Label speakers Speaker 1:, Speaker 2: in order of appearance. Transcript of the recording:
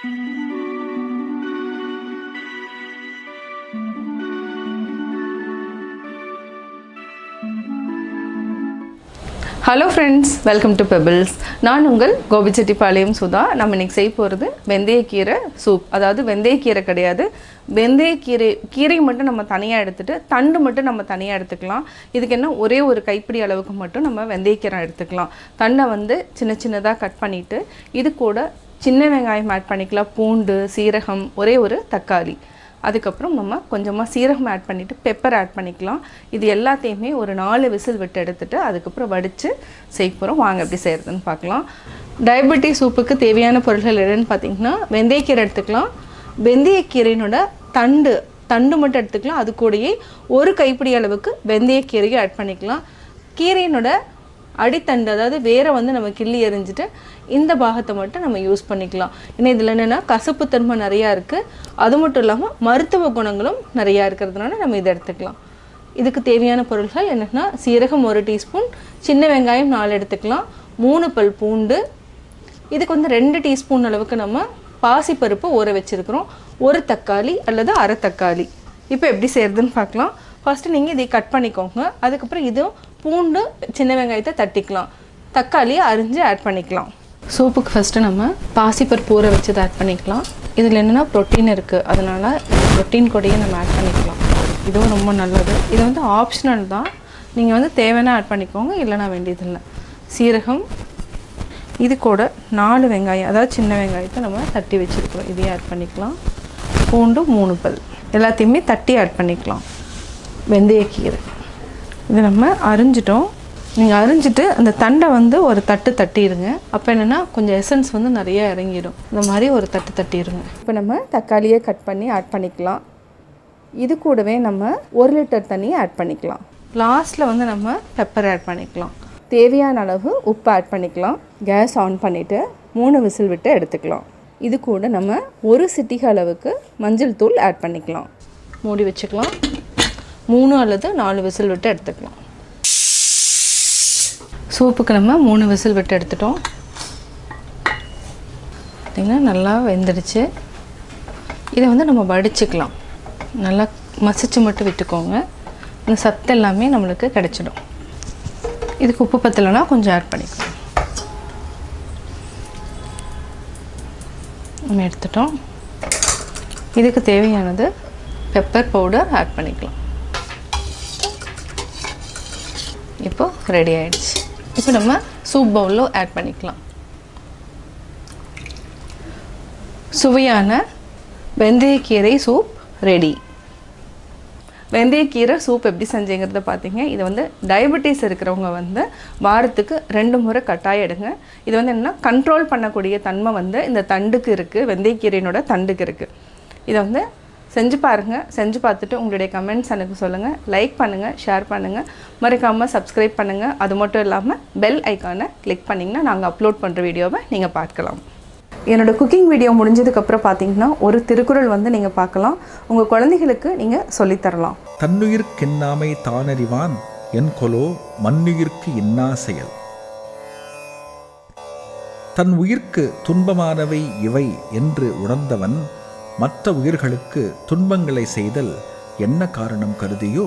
Speaker 1: Hello friends, welcome to pebbles. நான் உங்கள் கோபி சுதா. நம்ம இன்றைக்கி செய்ய போகிறது வெந்தயக்கீரை சூப். அதாவது வெந்தயக்கீரை கிடையாது, கீரை மட்டும் நம்ம தனியாக எடுத்துகிட்டு தண்டு மட்டும் நம்ம தனியாக எடுத்துக்கலாம். இதுக்கு என்ன, ஒரே ஒரு கைப்பிடி அளவுக்கு மட்டும் நம்ம வெந்தயக்கீரை எடுத்துக்கலாம். தண்டை வந்து சின்ன சின்னதாக கட் பண்ணிவிட்டு இது கூட சின்ன வெங்காயம் ஆட் பண்ணிக்கலாம், பூண்டு, சீரகம், ஒரே ஒரு தக்காளி, அதுக்கப்புறம் நம்ம கொஞ்சமாக சீரகம் ஆட் பண்ணிவிட்டு பெப்பர் ஆட் பண்ணிக்கலாம். இது எல்லாத்தையுமே ஒரு 4 விசில் விட்டு எடுத்துகிட்டு அதுக்கப்புறம் வடித்து செய்ய போகிறோம். வாங்க எப்படி செய்கிறதுன்னு பார்க்கலாம். டயபெட்டிஸ் சூப்புக்கு தேவையான பொருட்கள் என்னென்னு பார்த்திங்கன்னா, வெந்தயக்கீரை எடுத்துக்கலாம். வெந்தயக்கீரையினோட தண்டு மட்டும் எடுத்துக்கலாம். அது கூடயே ஒரு கைப்பிடி அளவுக்கு வெந்தயக்கீரையை ஆட் பண்ணிக்கலாம். கீரையினோட அடித்தண்டு, அதாவது வேரை வந்து நம்ம கிள்ளி எறிஞ்சிட்டு இந்த பாகத்தை மட்டும் நம்ம யூஸ் பண்ணிக்கலாம். ஏன்னா இதில் என்னென்னா கசப்புத்தன்மை நிறையா இருக்குது, அது மட்டும் இல்லாமல் மருத்துவ குணங்களும் நிறையா இருக்கிறதுனால நம்ம இதை எடுத்துக்கலாம். இதுக்கு தேவையான பொருட்கள் என்னென்னா, சீரகம் 1 டீஸ்பூன், சின்ன வெங்காயம் 4 எடுத்துக்கலாம், 3 பல் பூண்டு, இதுக்கு வந்து 2 டீஸ்பூன் அளவுக்கு நம்ம பாசிப்பருப்பு ஊற வச்சுருக்கிறோம், ஒரு தக்காளி அல்லது அரை தக்காளி. இப்போ எப்படி செய்கிறதுன்னு பார்க்கலாம். ஃபஸ்ட்டு நீங்கள் இதை கட் பண்ணிக்கோங்க. அதுக்கப்புறம் இதுவும் பூண்டு, சின்ன வெங்காயத்தை தட்டிக்கலாம், தக்காளியை அரிஞ்சு ஆட் பண்ணிக்கலாம். சூப்புக்கு ஃபஸ்ட்டு நம்ம பாசிப்பருப்பு ஊற வச்சதை ஆட் பண்ணிக்கலாம். இதில் என்னென்னா ப்ரோட்டீன் இருக்குது, அதனால் ப்ரோட்டீன் கூடயே நம்ம ஆட் பண்ணிக்கலாம். இதுவும் ரொம்ப நல்லது. இது வந்து ஆப்ஷனல் தான், நீங்கள் வந்து தேவைன்னா ஆட் பண்ணிக்கோங்க, இல்லைனா வேண்டியதில்லை. சீரகம், இது கூட 4 வெங்காயம், அதாவது சின்ன வெங்காயத்தை நம்ம தட்டி வச்சுருக்கிறோம், இதையும் ஆட் பண்ணிக்கலாம். பூண்டு 3 பல், எல்லாத்தையுமே தட்டி ஆட் பண்ணிக்கலாம். வெந்தயக்கீரை இது நம்ம அரிஞ்சிட்டோம். நீங்கள் அரிஞ்சிட்டு அந்த தண்டை வந்து ஒரு தட்டிடுங்க. அப்போ என்னென்னா கொஞ்சம் எசன்ஸ் வந்து நிறைய இறங்கிடும். இந்த மாதிரி ஒரு தட்டிடுங்க. இப்போ நம்ம தக்காளியை கட் பண்ணி ஆட் பண்ணிக்கலாம். இது கூடவே நம்ம 1 லிட்டர் தண்ணியை ஆட் பண்ணிக்கலாம். லாஸ்ட்டில் வந்து நம்ம பெப்பர் ஆட் பண்ணிக்கலாம். தேவையான அளவு உப்பு ஆட் பண்ணிக்கலாம். கேஸ் ஆன் பண்ணிவிட்டு 3 விசில் விட்டு எடுத்துக்கலாம். இது கூட நம்ம 1 சிட்டிகை அளவுக்கு மஞ்சள் தூள் ஆட் பண்ணிக்கலாம். மூடி வச்சுக்கலாம். 3 அல்லது 4 விசில் விட்டு எடுத்துக்கலாம். சூப்புக்கு நம்ம 3 விசில் விட்டு எடுத்துட்டோம். பார்த்திங்கன்னா நல்லா வெந்துடுச்சு. இதை வந்து நம்ம வடிச்சுக்கலாம். நல்லா மசிச்சு மட்டும் விட்டுக்கோங்க, இந்த சத்து எல்லாமே நம்மளுக்கு கிடச்சிடும். இதுக்கு உப்பு பத்தலைன்னா கொஞ்சம் ஆட் பண்ணிக்கலாம். நம்ம எடுத்துட்டோம். இதுக்கு தேவையானது பெப்பர் பவுடர் ஆட் பண்ணிக்கலாம். இப்போ ரெடி ஆகிடுச்சு. இப்போ நம்ம சூப் பவுலில் ஆட் பண்ணிக்கலாம். சுவையான வெந்தயக்கீரை சூப் ரெடி. வெந்தயக்கீரை சூப் எப்படி செஞ்சுங்கிறத பார்த்தீங்க. இது வந்து டயபெட்டிஸ் இருக்கிறவங்க வந்து வாரத்துக்கு 2 முறை கட்டாயம் எடுங்க. இது வந்து என்னென்னா கண்ட்ரோல் பண்ணக்கூடிய தன்மை வந்து இந்த தண்டுக்கு இருக்குது, வெந்தயக்கீரையினோட தண்டுக்கு இருக்குது. இதை வந்து செஞ்சு பாருங்கள். செஞ்சு பார்த்துட்டு உங்களுடைய கமெண்ட்ஸ் எனக்கு சொல்லுங்கள். லைக் பண்ணுங்கள், ஷேர் பண்ணுங்கள், மறக்காமல் சப்ஸ்கிரைப் பண்ணுங்கள். அது மட்டும் இல்லாமல் பெல் ஐக்கானை கிளிக் பண்ணிங்கன்னா நாங்கள் அப்லோட் பண்ணுற வீடியோவை நீங்கள் பார்க்கலாம். என்னோடய குக்கிங் வீடியோ முடிஞ்சதுக்கப்புறம் பார்த்தீங்கன்னா ஒரு திருக்குறள் வந்து நீங்கள் பார்க்கலாம். உங்கள் குழந்தைகளுக்கு நீங்கள் சொல்லித்தரலாம்.
Speaker 2: தன்னுயிர்க்கு என்னாமை தானறிவான் என் கொலோ மண்ணுயிர்க்கு என்னா செயல். தன் உயிர்க்கு துன்பமானவை இவை என்று உணர்ந்தவன் மற்ற உயிர்களுக்கு துன்பங்களை செய்தல் என்ன காரணம் கருதியோ